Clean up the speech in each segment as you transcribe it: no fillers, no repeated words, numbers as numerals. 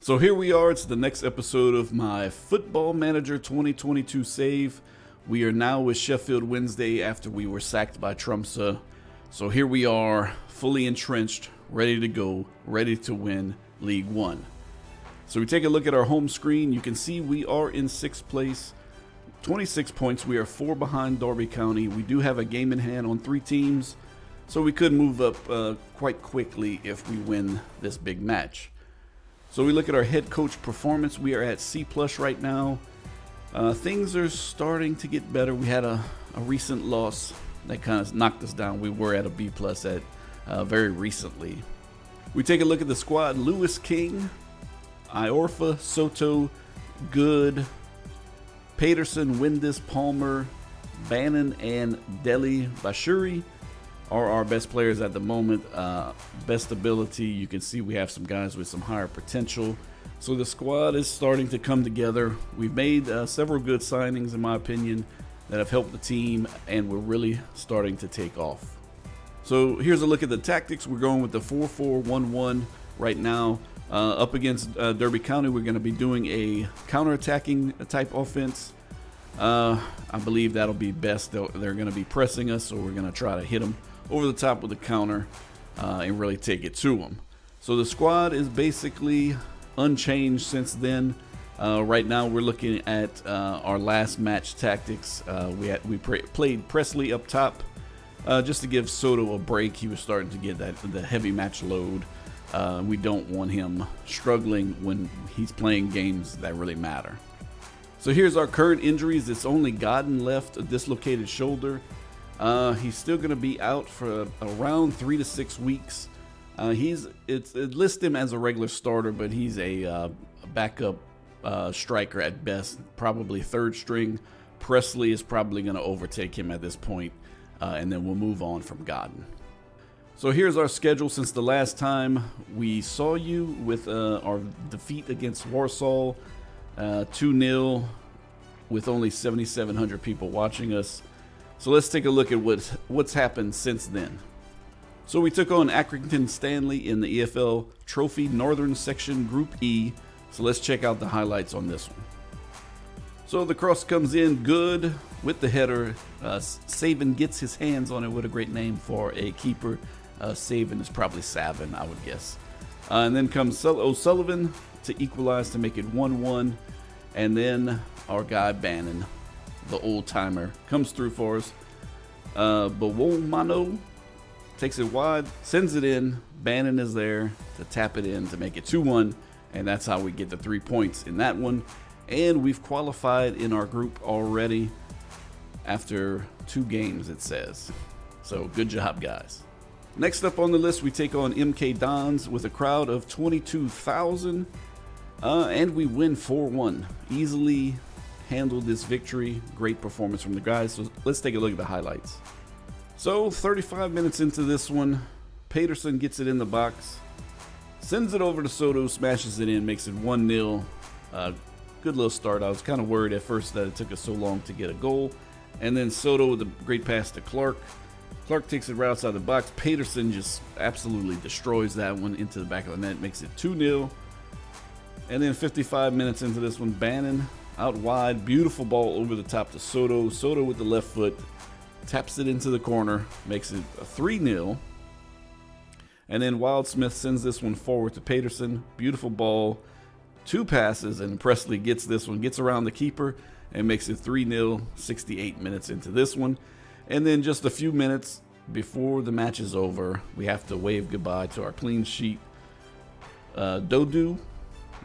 So here we are, it's the next episode of my Football Manager 2022 save. We are now with Sheffield Wednesday after we were sacked by Tromsø. So here we are, fully entrenched, ready to go, ready to win League One. So we take a look at our home screen. You can see we are in 6th place, 26 points. We are 4 behind Derby County. We do have a game in hand on 3 teams, so we could move up quite quickly if we win this big match. So we look at our head coach performance. We are at C+ right now. Things are starting to get better. We had a recent loss that kind of knocked us down. We were at a B+ at very recently. We take a look at the squad. Lewis King, Iorfa, Soto, Good, Paterson, Windus, Palmer, Bannon, and Deli Bashiri are our best players at the moment. Best ability, you can see we have some guys with some higher potential. So the squad is starting to come together. We've made several good signings, in my opinion, that have helped the team, and we're really starting to take off. So here's a look at the tactics. We're going with the 4-4-1-1 right now. Up against Derby County, we're going to be doing a counter-attacking type offense. I believe that'll be best. They're going to be pressing us, so we're going to try to hit them over the top with a counter and really take it to them. So the squad is basically unchanged since then. Right now we're looking at our last match tactics. We played Presley up top just to give Soto a break. He was starting to get the heavy match load. We don't want him struggling when he's playing games that really matter. So here's our current injuries. It's only Godden left, a dislocated shoulder. He's still going to be out for around 3 to 6 weeks. It lists him as a regular starter, but he's a backup striker at best, probably 3rd string. Presley is probably going to overtake him at this point, and then we'll move on from Godden. So here's our schedule since the last time we saw you with our defeat against Warsaw, 2-0 with only 7,700 people watching us. So let's take a look at what's happened since then. So we took on Accrington Stanley in the EFL Trophy Northern Section Group E. So let's check out the highlights on this one. So the cross comes in good with the header. Saban gets his hands on it. What a great name for a keeper. Saban is probably Savin, I would guess. And then comes O'Sullivan to equalize to make it 1-1. And then our guy Bannon, the old timer, comes through for us. Bawomano takes it wide, sends it in. Bannon is there to tap it in to make it 2-1, and that's how we get the 3 points in that one. And we've qualified in our group already after 2 games, it says. So good job, guys. Next up on the list, we take on MK Dons with a crowd of 22,000, and we win 4-1. Easily handled this victory. Great performance from the guys. So let's take a look at the highlights. So 35 minutes into this one, Paterson gets it in the box, sends it over to Soto, smashes it in, makes it 1-0. Good little start. I was kind of worried at first that it took us so long to get a goal. And then Soto with a great pass to Clark. Clark takes it right outside the box. Paterson just absolutely destroys that one into the back of the net, makes it 2-0. And then 55 minutes into this one, Bannon out wide, beautiful ball over the top to Soto. Soto with the left foot taps it into the corner, makes it a 3-0. And then Wildsmith sends this one forward to Paterson. Beautiful ball, 2 passes, and Presley gets this one, gets around the keeper, and makes it 3-0, 68 minutes into this one. And then just a few minutes before the match is over, we have to wave goodbye to our clean sheet. Dodu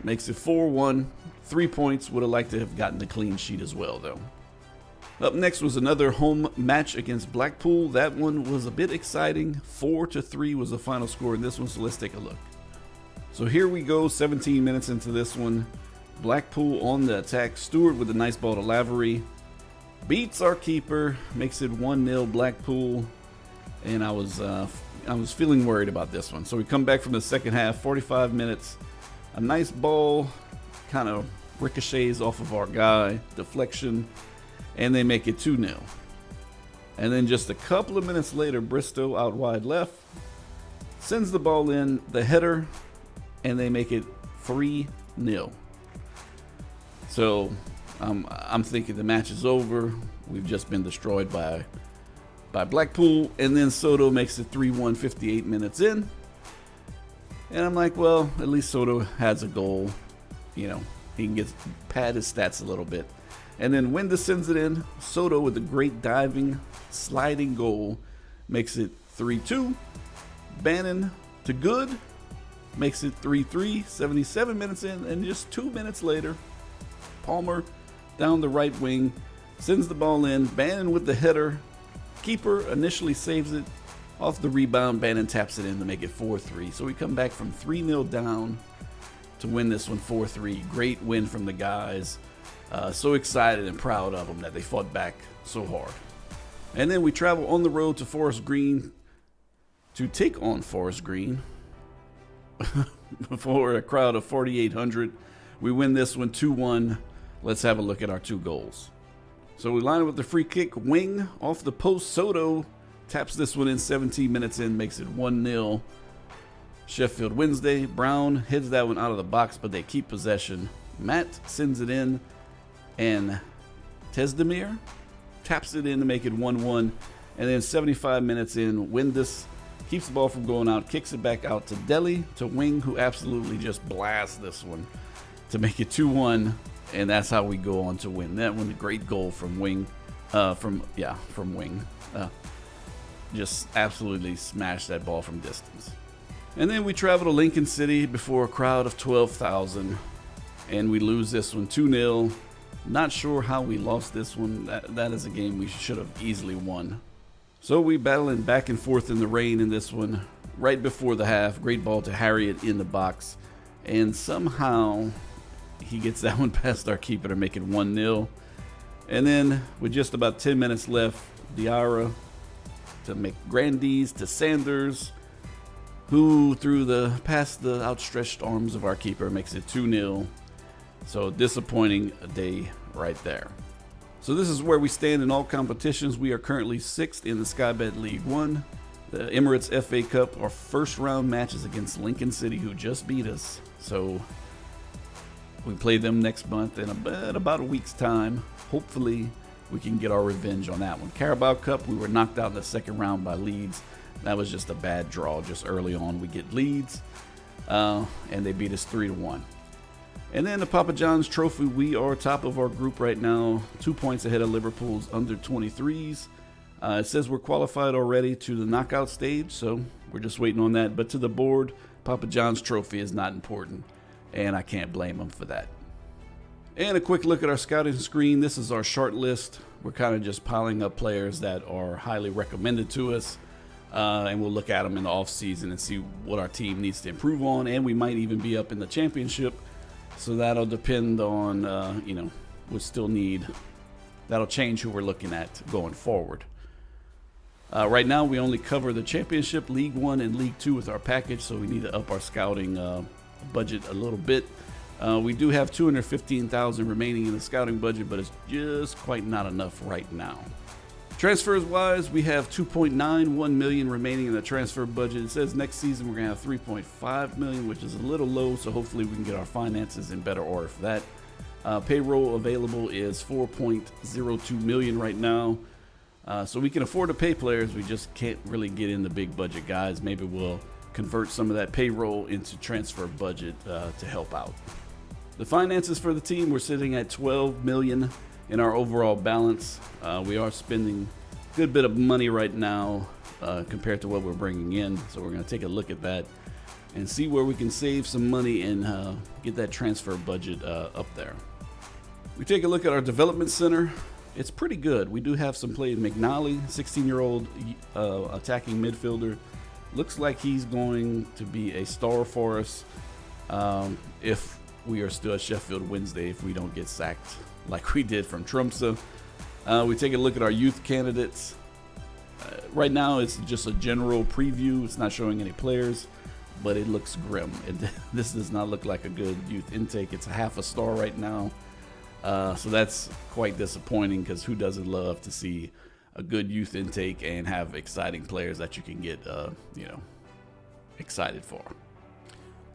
makes it 4-1, 3 points. Would have liked to have gotten the clean sheet as well, though. Up next was another home match against Blackpool. That one was a bit exciting. 4-3 was the final score in this one, so let's take a look. So here we go, 17 minutes into this one. Blackpool on the attack. Stewart with a nice ball to Lavery. Beats our keeper, makes it 1-0 Blackpool. And I was feeling worried about this one. So we come back from the second half, 45 minutes. A nice ball, kind of ricochets off of our guy, deflection, and they make it 2-0. And then just a couple of minutes later, Bristow out wide left, sends the ball in, the header, and they make it 3 1-0. So I'm thinking the match is over. We've just been destroyed by Blackpool, and then Soto makes it 3-1 58 minutes in. And I'm like, well, at least Soto has a goal. You know, he can pad his stats a little bit. And then Winda sends it in. Soto with a great diving, sliding goal makes it 3-2. Bannon to good makes it 3-3, 77 minutes in, and just 2 minutes later, Palmer down the right wing sends the ball in. Bannon with the header. Keeper initially saves it. Off the rebound, Bannon taps it in to make it 4-3. So we come back from 3-0 down to win this one 4-3. Great win from the guys. So excited and proud of them that they fought back so hard. And then we travel on the road to Forest Green to take on Forest Green for a crowd of 4,800. We win this one 2-1. Let's have a look at our 2 goals. So we line up with the free kick. Wing off the post. Soto taps this one in 17 minutes in, makes it 1-0. Sheffield Wednesday. Brown heads that one out of the box, but they keep possession. Matt sends it in, and Tezdemir taps it in to make it 1-1. And then 75 minutes in, Windus keeps the ball from going out, kicks it back out to Delhi, to Wing, who absolutely just blasts this one to make it 2-1. And that's how we go on to win that one. A great goal from Wing. From Wing. Just absolutely smashed that ball from distance. And then we travel to Lincoln City before a crowd of 12,000. And we lose this one 2-0. Not sure how we lost this one. That is a game we should have easily won. So we battling back and forth in the rain in this one. Right before the half, great ball to Harriet in the box. And somehow he gets that one past our keeper to make it 1-0. And then with just about 10 minutes left, Diarra to McGrandy's to Sanders, who past the outstretched arms of our keeper makes it 2-0. So disappointing day right there. So this is where we stand in all competitions. We are currently 6th in the Sky Bet League 1. The Emirates FA Cup, our first round matches against Lincoln City, who just beat us. So we play them next month in about a week's time. Hopefully we can get our revenge on that one. Carabao Cup, we were knocked out in the second round by Leeds. That was just a bad draw. Just early on we get Leeds, and they beat us 3-1. And then the Papa John's Trophy, we are top of our group right now, 2 points ahead of Liverpool's under 23s. It says we're qualified already to the knockout stage, so we're just waiting on that. But to the board, Papa John's Trophy is not important, and I can't blame them for that. And a quick look at our scouting screen. This is our short list. We're kind of just piling up players that are highly recommended to us, and we'll look at them in the off season and see what our team needs to improve on, and we might even be up in the championship. So that'll depend on, we still need, that'll change who we're looking at going forward. Right now, we only cover the Championship, League 1, and League 2 with our package, so we need to up our scouting budget a little bit. We do have $215,000 remaining in the scouting budget, but it's just quite not enough right now. Transfers-wise, we have $2.91 million remaining in the transfer budget. It says next season we're going to have $3.5 million, which is a little low, so hopefully we can get our finances in better order for that. Payroll available is $4.02 million right now. So we can afford to pay players. We just can't really get in the big budget guys. Maybe we'll convert some of that payroll into transfer budget to help out. The finances for the team, we're sitting at $12 million in our overall balance. We are spending a good bit of money right now compared to what we're bringing in. So we're going to take a look at that and see where we can save some money and get that transfer budget up there. We take a look at our development center. It's pretty good. We do have some play. McNally, 16-year-old attacking midfielder. Looks like he's going to be a star for us if we are still at Sheffield Wednesday, if we don't get sacked like we did from Tromsø. We take a look at our youth candidates. Right now, it's just a general preview. It's not showing any players, but it looks grim. This does not look like a good youth intake. It's a half a star right now. So that's quite disappointing because who doesn't love to see a good youth intake and have exciting players that you can get, excited for.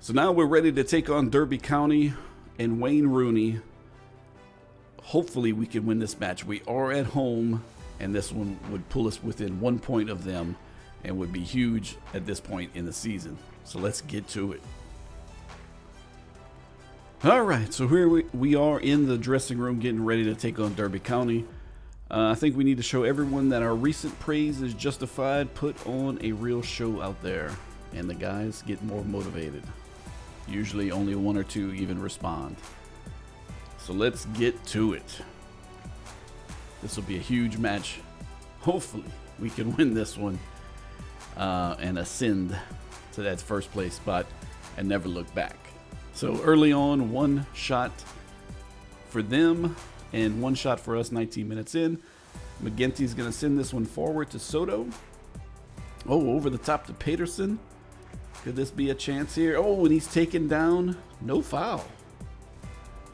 So now we're ready to take on Derby County. and Wayne Rooney. Hopefully we can win this match. We are at home, and this one would pull us within 1 point of them and would be huge at this point in the season. So let's get to it. All right, so here we are in the dressing room getting ready to take on Derby County. I think we need to show everyone that our recent praise is justified. Put on a real show out there, and the guys get more motivated. Usually only one or two even respond. So let's get to it. This will be a huge match. Hopefully we can win this one and ascend to that first place spot and never look back. So early on, one shot for them and one shot for us 19 minutes in. McGinty's going to send this one forward to Soto. Oh, over the top to Peterson. Could this be a chance here? Oh, and he's taken down. No foul.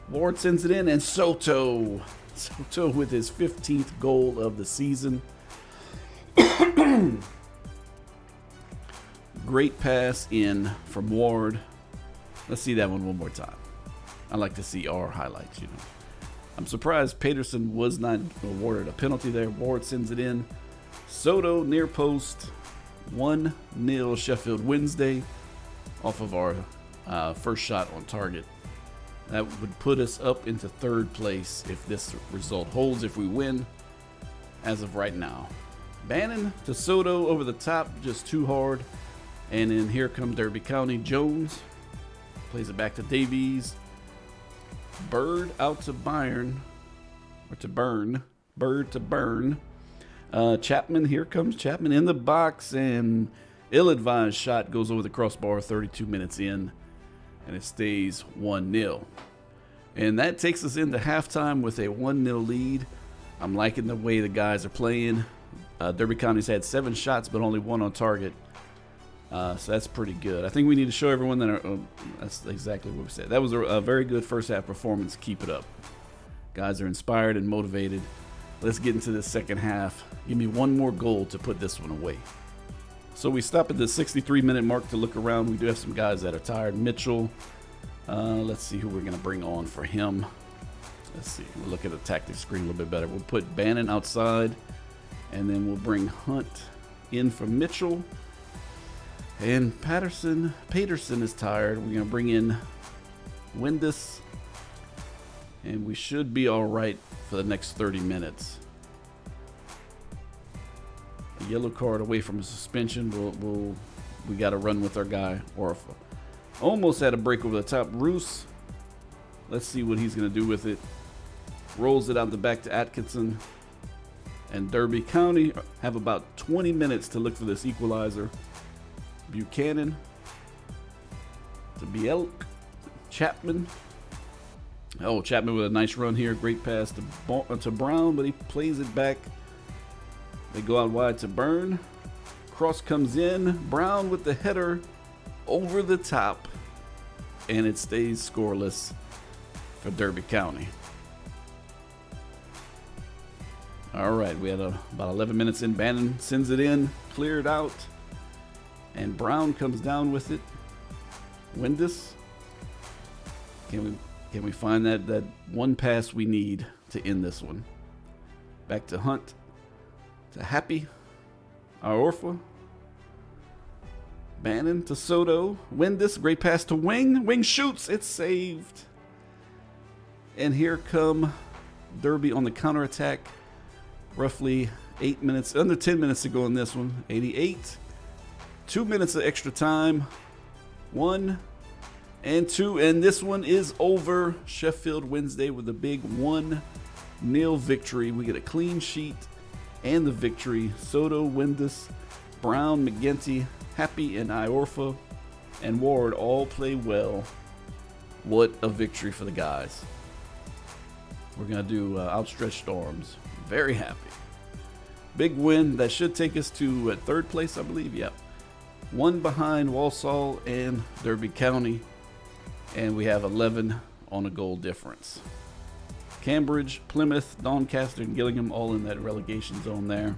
Ward sends it in, and Soto with his 15th goal of the season. Great pass in from Ward. Let's see that one more time. I like to see our highlights, you know. I'm surprised Peterson was not awarded a penalty there. Ward sends it in. Soto near post. 1-0 Sheffield Wednesday off of our first shot on target. That would put us up into third place if this result holds, if we win, as of right now. Bannon to Soto over the top, just too hard. And then here come Derby County. Jones plays it back to Davies. Bird out to Byron, or to Burn. Bird to Burn. Chapman, here comes Chapman in the box, and ill-advised shot goes over the crossbar 32 minutes in, and it stays 1-0. And that takes us into halftime with a 1-0 lead. I'm liking the way the guys are playing. Derby County's had 7 shots, but only 1 on target. So that's pretty good. I think we need to show everyone that that's exactly what we said. That was a very good first half performance. Keep it up. Guys are inspired and motivated. Let's get into the second half. Give me one more goal to put this one away. So we stop at the 63-minute mark to look around. We do have some guys that are tired. Mitchell. Let's see who we're going to bring on for him. Let's see. We'll look at the tactics screen a little bit better. We'll put Bannon outside, and then we'll bring Hunt in for Mitchell. And Peterson is tired. We're going to bring in Windus. And we should be all right for the next 30 minutes. A yellow card away from a suspension. We got to run with our guy, Orfa. Almost had a break over the top. Roos. Let's see what he's going to do with it. Rolls it out the back to Atkinson. And Derby County have about 20 minutes to look for this equalizer. Buchanan to Bielk. Chapman. Oh, Chapman with a nice run here. Great pass to Brown, but he plays it back. They go out wide to Byrne. Cross comes in. Brown with the header over the top. And it stays scoreless for Derby County. All right, we had about 11 minutes in. Bannon sends it in. Cleared out. And Brown comes down with it. Windus. Can we find that one pass we need to end this one? Back to Hunt. To Happy. Orfa. Bannon to Soto. Windus. Great pass to Wing. Wing shoots. It's saved. And here come Derby on the counterattack. Roughly 8 minutes, under 10 minutes to go in this one. 88. 2 minutes of extra time. 1 and 2. And this one is over. Sheffield Wednesday with a big 1-0 victory. We get a clean sheet and the victory. Soto, Windus, Brown, McGinty, Happy, and Iorfa and Ward all play well. What a victory for the guys. We're going to do outstretched arms. Very happy. Big win. That should take us to third place, I believe. Yep. 1 behind Walsall and Derby County. And we have 11 on a goal difference. Cambridge, Plymouth, Doncaster, and Gillingham all in that relegation zone there.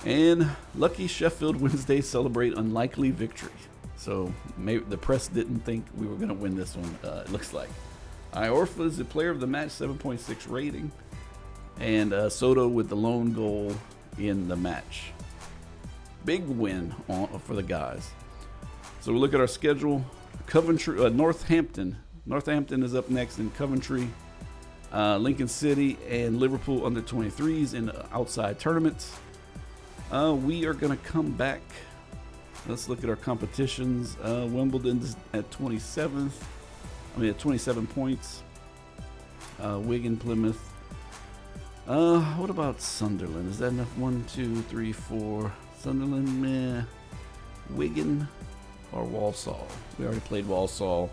And lucky Sheffield Wednesday celebrate unlikely victory. So maybe the press didn't think we were going to win this one, it looks like. Iorfa is the player of the match, 7.6 rating. And Soto with the lone goal in the match. Big win for the guys. So we look at our schedule. Coventry, Northampton. Northampton is up next in Coventry. Lincoln City and Liverpool under 23s in outside tournaments. We are going to come back. Let's look at our competitions. Wimbledon's at 27th. At 27 points. Wigan, Plymouth. What about Sunderland? Is that enough? 1, 2, 3, 4. Sunderland, meh. Wigan or Walsall? We already played Walsall.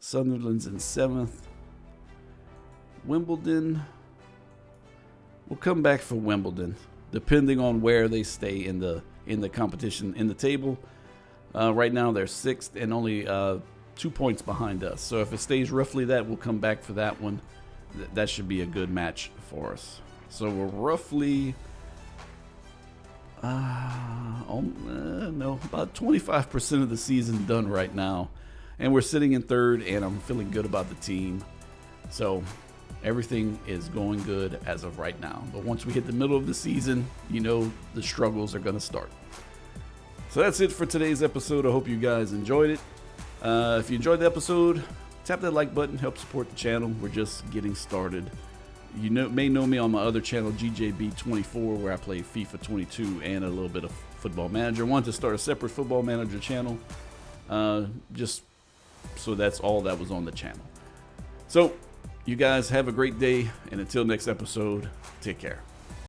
Sunderland's in 7th. Wimbledon. We'll come back for Wimbledon, depending on where they stay in the competition in the table. Right now they're 6th and only 2 points behind us. So if it stays roughly that, we'll come back for that one. That should be a good match for us. So we're roughly, about 25% of the season done right now. And we're sitting in 3rd, and I'm feeling good about the team. So everything is going good as of right now. But once we hit the middle of the season, the struggles are going to start. So that's it for today's episode. I hope you guys enjoyed it. If you enjoyed the episode, tap that like button, help support the channel. We're just getting started. You may know me on my other channel, GJB24, where I play FIFA 22 and a little bit of Football Manager. I wanted to start a separate Football Manager channel, just so that's all that was on the channel. So you guys have a great day, and until next episode, take care.